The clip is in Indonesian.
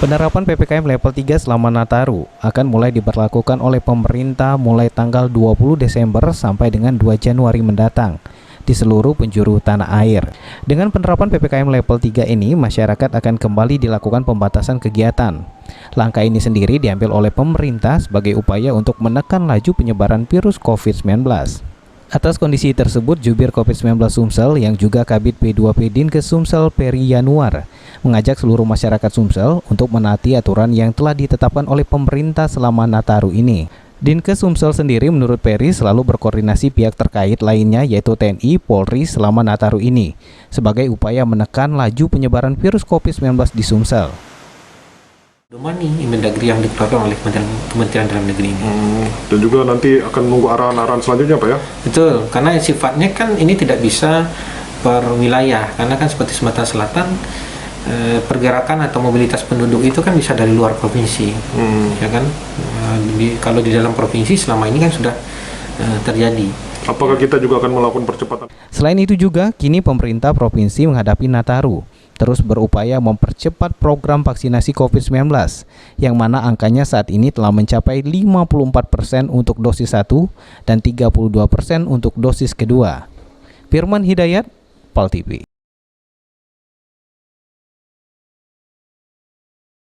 Penerapan PPKM level 3 selama Nataru akan mulai diberlakukan oleh pemerintah mulai tanggal 20 Desember sampai dengan 2 Januari mendatang di seluruh penjuru tanah air. Dengan penerapan PPKM level 3 ini, masyarakat akan kembali dilakukan pembatasan kegiatan. Langkah ini sendiri diambil oleh pemerintah sebagai upaya untuk menekan laju penyebaran virus COVID-19. Atas kondisi tersebut, Jubir COVID-19 Sumsel yang juga Kabid P2P Dinkes Sumsel Peri Yanuar mengajak seluruh masyarakat Sumsel untuk menaati aturan yang telah ditetapkan oleh pemerintah selama Nataru ini. Dinkes Sumsel sendiri menurut Peri selalu berkoordinasi pihak terkait lainnya yaitu TNI, Polri selama Nataru ini sebagai upaya menekan laju penyebaran virus COVID-19 di Sumsel. Domani Mendagri yang dikeluarkan oleh Kementerian Dalam Negeri ini. Dan juga nanti akan menunggu arahan-arahan selanjutnya Pak ya? Betul, karena sifatnya kan ini tidak bisa per wilayah, karena kan seperti Sumatera Selatan pergerakan atau mobilitas penduduk itu kan bisa dari luar provinsi, ya kan? Kalau di dalam provinsi selama ini kan sudah terjadi. Apakah kita juga akan melakukan percepatan? Selain itu juga, kini pemerintah provinsi menghadapi Nataru terus berupaya mempercepat program vaksinasi COVID-19 yang mana angkanya saat ini telah mencapai 54% untuk dosis 1 dan 32% untuk dosis kedua. Firman Hidayat, PAL TV.